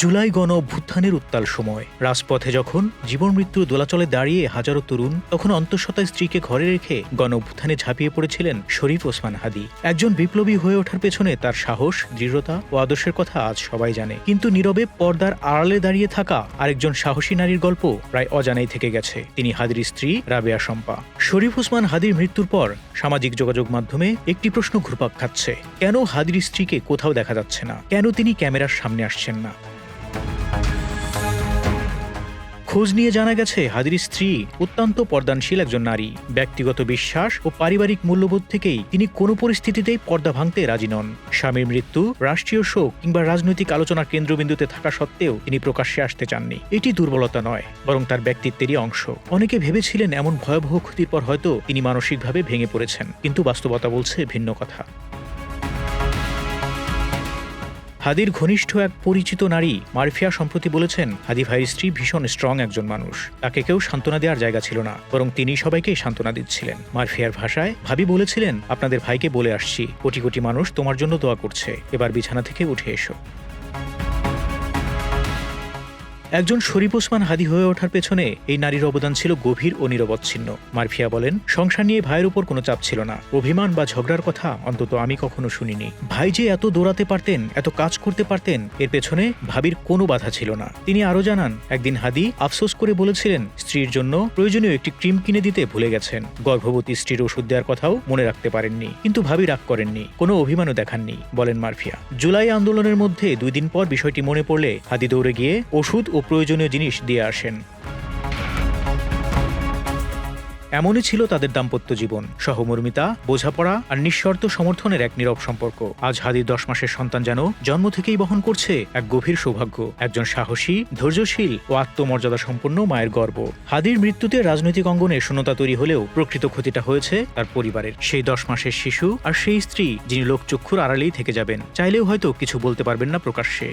জুলাই গণ অভ্যুত্থানের উত্তাল সময় রাজপথে যখন জীবন মৃত্যুর দোলাচলে দাঁড়িয়ে হাজারো তরুণ, তখন অন্তঃসত্ত্বা স্ত্রীকে ঘরে রেখে গণ অভ্যুত্থানে ঝাঁপিয়ে পড়েছিলেন শরীফ ওসমান হাদী। একজন বিপ্লবী হয়ে ওঠার পেছনে তার সাহস, দৃঢ়তা ও আদর্শের কথা আজ সবাই জানে, কিন্তু নীরবে পর্দার আড়ালে দাঁড়িয়ে থাকা আরেকজন সাহসী নারীর গল্প প্রায় অজানাই থেকে গেছে। তিনি হাদীর স্ত্রী রাবেয়া শম্পা। শরীফ ওসমান হাদীর মৃত্যুর পর সামাজিক যোগাযোগ মাধ্যমে একটি প্রশ্ন ঘুরপাক খাচ্ছে, কেন হাদীর স্ত্রীকে কোথাও দেখা যাচ্ছে না? কেন তিনি ক্যামেরার সামনে আসছেন না? খোঁজ নিয়ে জানা গেছে, হাদীর স্ত্রী অত্যন্ত পর্দানশীল একজন নারী। ব্যক্তিগত বিশ্বাস ও পারিবারিক মূল্যবোধ থেকেই তিনি কোনো পরিস্থিতিতেই পর্দা ভাঙতে রাজি নন। স্বামীর মৃত্যু, রাষ্ট্রীয় শোক কিংবা রাজনৈতিক আলোচনার কেন্দ্রবিন্দুতে থাকা সত্ত্বেও তিনি প্রকাশ্যে আসতে চাননি। এটি দুর্বলতা নয়, বরং তার ব্যক্তিত্বেরই অংশ। অনেকে ভেবেছিলেন এমন ভয়াবহ ক্ষতির পর হয়তো তিনি মানসিকভাবে ভেঙে পড়েছেন, কিন্তু বাস্তবতা বলছে ভিন্ন কথা। হাদীর ঘনিষ্ঠ এক পরিচিত নারী মারফিয়া সম্প্রতি বলেছেন, হাদী ভাইয়ের স্ত্রী ভীষণ স্ট্রং একজন মানুষ। তাকে কেউ সান্ত্বনা দেওয়ার জায়গা ছিল না, বরং তিনি সবাইকে সান্ত্বনা দিচ্ছিলেন। মারফিয়ার ভাষায়, ভাবি বলেছিলেন, আপনাদের ভাইকে বলে আসছি, কোটি কোটি মানুষ তোমার জন্য দোয়া করছে, এবার বিছানা থেকে উঠে এসো। একজন শরীফ ওসমান হাদী হয়ে ওঠার পেছনে এই নারীর অবদান ছিল গভীর ও নিরবচ্ছিন্ন। মারফিয়া বলেন, সংসার নিয়ে ভাইয়ের উপর কোনো চাপ ছিল না, অভিমান বা ঝগড়ার কথা অন্তত আমি কখনো শুনিনি। ভাই যে এত দৌড়াতে পারতেন, এত কাজ করতে পারতেন, এর পেছনে ভাবির কোনো বাধা ছিল না। তিনি আরও জানান, একদিন হাদী আফসোস করে বলেছিলেন, স্ত্রীর জন্য প্রয়োজনীয় একটি ক্রিম কিনে দিতে ভুলে গেছেন। গর্ভবতী স্ত্রীর ওষুধ দেওয়ার কথাও মনে রাখতে পারেননি, কিন্তু ভাবি রাগ করেননি, কোনো অভিমানও দেখাননি, বলেন মারফিয়া। জুলাই আন্দোলনের মধ্যে 2 দিন পর বিষয়টি মনে পড়লে হাদী দৌড়ে গিয়ে ওষুধ ও প্রয়োজনীয় জিনিস দিয়ে আসেন। এমনই ছিল তাদের দাম্পত্য জীবন, সহমর্মিতা, বোঝাপড়া আর নিঃশর্ত সমর্থনের এক নীরব সম্পর্ক। আজ হাদীর 10 মাসের সন্তান যেন জন্ম থেকেই বহন করছে এক গভীর সৌভাগ্য, একজন সাহসী, ধৈর্যশীল ও আত্মমর্যাদা সম্পন্ন মায়ের গর্ব। হাদীর মৃত্যুতে রাজনৈতিক অঙ্গনে শূন্যতা তৈরি হলেও প্রকৃত ক্ষতিটা হয়েছে তার পরিবারের। সেই 10 মাসের শিশু আর সেই স্ত্রী যিনি লোকচক্ষুর আড়ালেই থেকে যাবেন, চাইলেও হয়তো কিছু বলতে পারবেন না প্রকাশ্যে।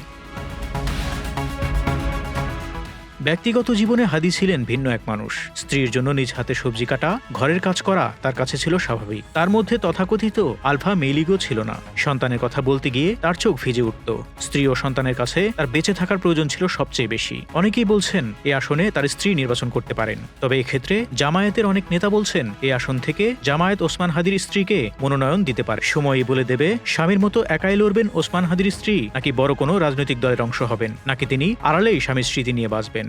ব্যক্তিগত জীবনে হাদী ছিলেন ভিন্ন এক মানুষ। স্ত্রীর জন্য নিজ হাতে সবজি কাটা, ঘরের কাজ করা তার কাছে ছিল স্বাভাবিক। তার মধ্যে তথাকথিত আলফা মেইলিগো ছিল না। সন্তানের কথা বলতে গিয়ে তার চোখ ভিজে উঠত। স্ত্রী ও সন্তানের কাছে তার বেঁচে থাকার প্রয়োজন ছিল সবচেয়ে বেশি। অনেকেই বলছেন এই আসনে তার স্ত্রী নির্বাচন করতে পারেন, তবে এক্ষেত্রে জামায়াতের অনেক নেতা বলছেন এই আসন থেকে জামায়াত ওসমান হাদীর স্ত্রীকে মনোনয়ন দিতে পারে। সময়ই বলে দেবে, স্বামীর মতো একাই লড়বেন ওসমান হাদীর স্ত্রী, নাকি বড় কোনো রাজনৈতিক দলের অংশ হবেন, নাকি তিনি আড়ালেই স্বামীর স্মৃতি নিয়ে বাঁচবেন।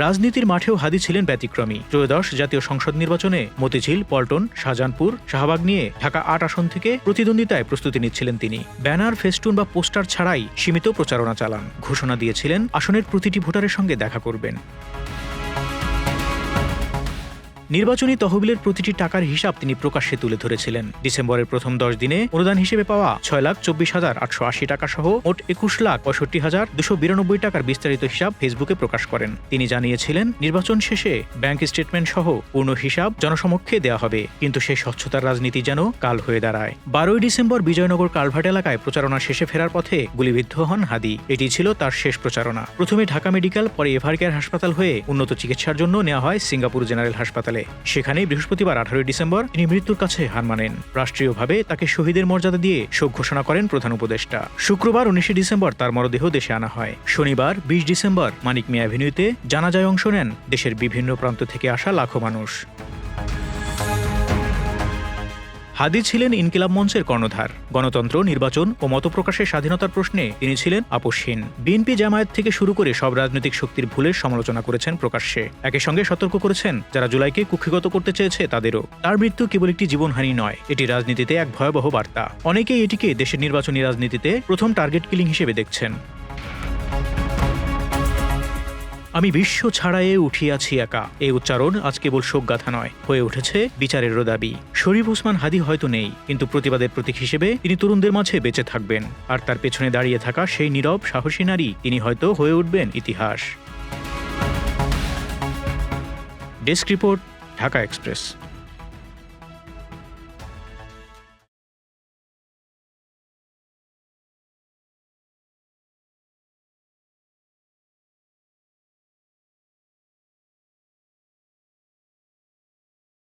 রাজনীতির মাঠেও হাদী ছিলেন ব্যতিক্রমী। 13 জাতীয় সংসদ নির্বাচনে মতিঝিল, পল্টন, শাহজাহানপুর, শাহবাগ নিয়ে ঢাকা 8 আসন থেকে প্রতিদ্বন্দ্বিতায় প্রস্তুতি নিচ্ছিলেন তিনি। ব্যানার, ফেস্টুন বা পোস্টার ছাড়াই সীমিত প্রচারণা চালান। ঘোষণা দিয়েছিলেন আসনের প্রতিটি ভোটারের সঙ্গে দেখা করবেন। নির্বাচনী তহবিলের প্রতিটি টাকার হিসাব তিনি প্রকাশ্যে তুলে ধরেছিলেন। ডিসেম্বরের প্রথম 10 দিনে অনুদান হিসেবে পাওয়া 6,24,880 টাকা সহ মোট 21,65,292 টাকার বিস্তারিত হিসাব ফেসবুকে প্রকাশ করেন। তিনি জানিয়েছিলেন, নির্বাচন শেষে ব্যাংক স্টেটমেন্ট সহ পূর্ণ হিসাব জনসমক্ষে দেওয়া হবে, কিন্তু সেই স্বচ্ছতার রাজনীতি যেন কাল হয়ে দাঁড়ায়। 12 ডিসেম্বর বিজয়নগর কালভার্ট এলাকায় প্রচারণা শেষে ফেরার পথে গুলিবিদ্ধ হন হাদী। এটি ছিল তার শেষ প্রচারণা। প্রথমে ঢাকা মেডিকেল, পরে এভারকেয়ার হাসপাতাল হয়ে উন্নত চিকিৎসার জন্য নেওয়া হয় সিঙ্গাপুর জেনারেল হাসপাতালে। সেখানেই বৃহস্পতিবার 18 ডিসেম্বর তিনি মৃত্যুর কাছে হার মানেন। রাষ্ট্রীয়ভাবে তাকে শহীদের মর্যাদা দিয়ে শোক ঘোষণা করেন প্রধান উপদেষ্টা। শুক্রবার 19 ডিসেম্বর তার মরদেহ দেশে আনা হয়। শনিবার 20 ডিসেম্বর মানিক মিয়া অ্যাভিনিউতে জানাজায় অংশ নেন দেশের বিভিন্ন প্রান্ত থেকে আসা লাখো মানুষ। হাদী ছিলেন ইনকিলাব মঞ্চের কর্ণধার। গণতন্ত্র, নির্বাচন ও মতপ্রকাশের স্বাধীনতার প্রশ্নে তিনি ছিলেন আপোষহীন। বিএনপি, জামায়াত থেকে শুরু করে সব রাজনৈতিক শক্তির ভুলের সমালোচনা করেছেন প্রকাশ্যে। একই সঙ্গে সতর্ক করেছেন যারা জুলাইকে কুক্ষিগত করতে চেয়েছে তাদেরও। তার মৃত্যু কেবল একটি জীবনহানি নয়, এটি রাজনীতিতে এক ভয়াবহ বার্তা। অনেকেই এটিকে দেশের নির্বাচনী রাজনীতিতে প্রথম টার্গেট কিলিং হিসেবে দেখছেন। আমি বিশ্ব ছাড়ায়ে উঠিয়াছি একা, এই উচ্চারণ আজ কেবল শোকগাথা নয়, হয়ে উঠেছে বিচারেরও দাবি। শরীফ ওসমান হাদী হয়তো নেই, কিন্তু প্রতিবাদের প্রতীক হিসেবে তিনি তরুণদের মাঝে বেঁচে থাকবেন। আর তার পেছনে দাঁড়িয়ে থাকা সেই নীরব সাহসী নারী, তিনি হয়তো হয়ে উঠবেন ইতিহাস। Desk report, Dhaka express.